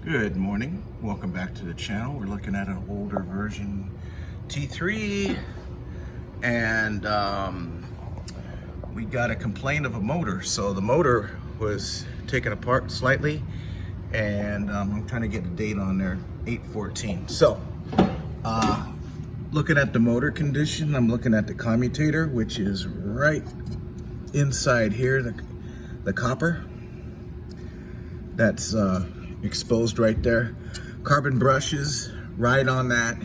Good morning. Welcome back to the channel. We're looking at an older version T3 and we got a complaint of a motor. So the motor was taken apart slightly and I'm trying to get a date on there, 8/14. So looking at the motor condition, I'm looking at the commutator, which is right inside here, the copper. That's exposed right there. Carbon brushes right on that,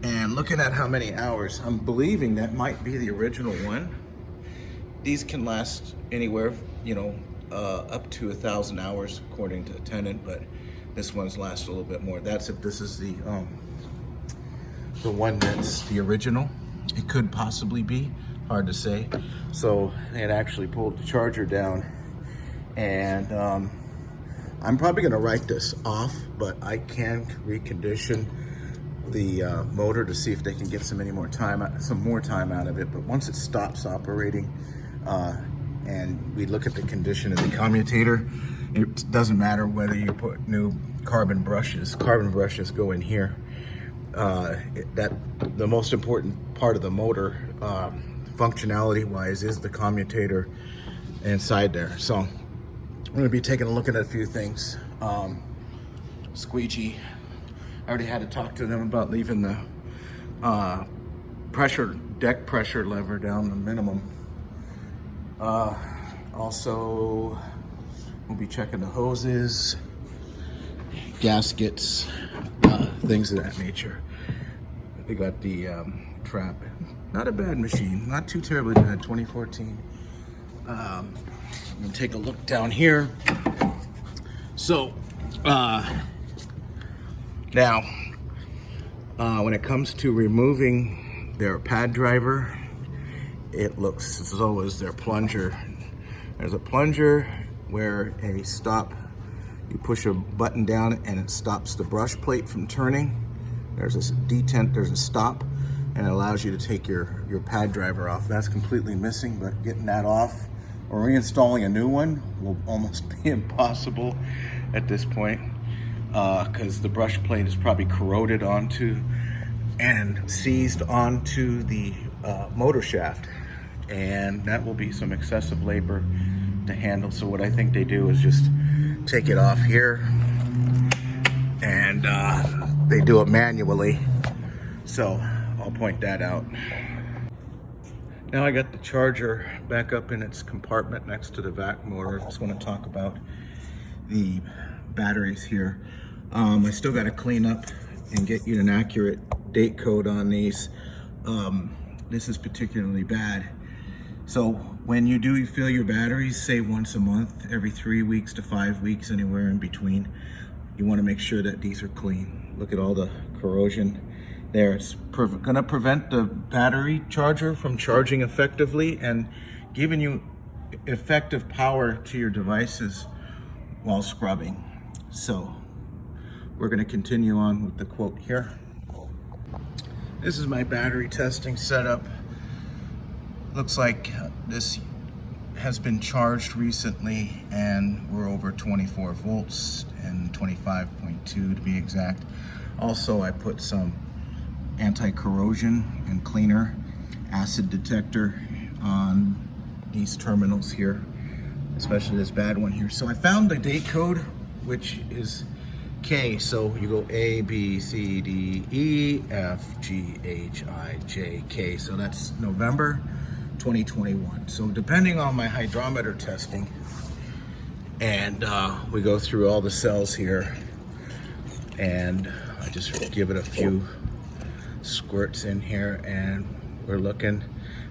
and looking at how many hours, I'm believing that might be the original one. These can last anywhere, up to 1,000 hours according to Tennant, but this one's lasts a little bit more. That's if this is the one that's the original. It could possibly be, hard to say. So it actually pulled the charger down, and I'm probably gonna write this off, but I can recondition the motor to see if they can get some more time out of it. But once it stops operating, and we look at the condition of the commutator, it doesn't matter whether you put new carbon brushes. Carbon brushes go in here. The most important part of the motor, functionality-wise, is the commutator inside there. So I'm going to be taking a look at a few things. Squeegee, I already had to talk to them about leaving the deck pressure lever down the minimum. Also, we'll be checking the hoses, gaskets, things of that nature. They got the trap. Not a bad machine, not too terribly bad, 2014. I'm gonna take a look down here. So now when it comes to removing their pad driver, it looks as though as their plunger. There's a plunger where a stop, you push a button down and it stops the brush plate from turning. There's a detent, there's a stop, and it allows you to take your pad driver off. That's completely missing, but getting that off or reinstalling a new one will almost be impossible at this point, because the brush plate is probably corroded onto and seized onto the motor shaft, and that will be some excessive labor to handle. So what I think they do is just take it off here, and they do it manually. So I'll point that out. Now I got the charger back up in its compartment next to the vac motor. I just want to talk about the batteries here. I still got to clean up and get you an accurate date code on these. This is particularly bad. So when you do fill your batteries, say once a month, every 3 weeks to 5 weeks, anywhere in between, you want to make sure that these are clean. Look at all the corrosion there. It's gonna prevent the battery charger from charging effectively and giving you effective power to your devices while scrubbing. So we're gonna continue on with the quote here. This is my battery testing setup. Looks like this has been charged recently, and we're over 24 volts and 25.2 to be exact. Also, I put some anti-corrosion and cleaner acid detector on these terminals here, especially this bad one here. So I found the date code, which is K. So you go A, B, C, D, E, F, G, H, I, J, K. So that's November 2021. So depending on my hydrometer testing, and we go through all the cells here, and I just give it a few squirts in here, and we're looking,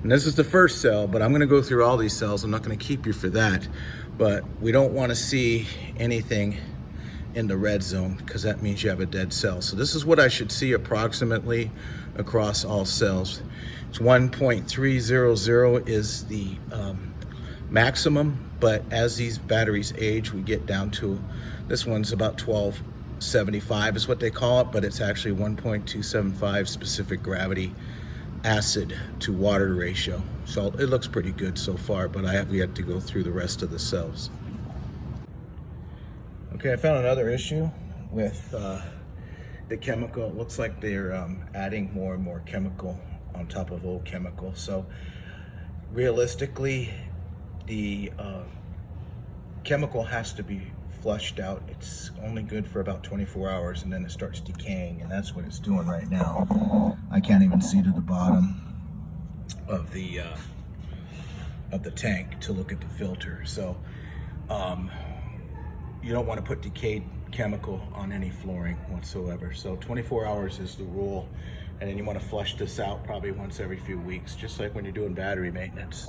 and this is the first cell, but I'm going to go through all these cells. I'm not going to keep you for that, but we don't want to see anything in the red zone, because that means you have a dead cell. So this is what I should see approximately across all cells. It's 1.300 is the maximum, but as these batteries age, we get down to, this one's about 1275 is what they call it, but it's actually 1.275 specific gravity acid to water ratio. So it looks pretty good so far, but I have yet to go through the rest of the cells. Okay, I found another issue with the chemical. It looks like they're adding more and more chemical on top of old chemical. So realistically, the chemical has to be flushed out. It's only good for about 24 hours and then it starts decaying, and that's what it's doing right now. I can't even see to the bottom of the tank to look at the filter. So you don't want to put decayed chemical on any flooring whatsoever. So 24 hours is the rule, and then you want to flush this out probably once every few weeks, just like when you're doing battery maintenance.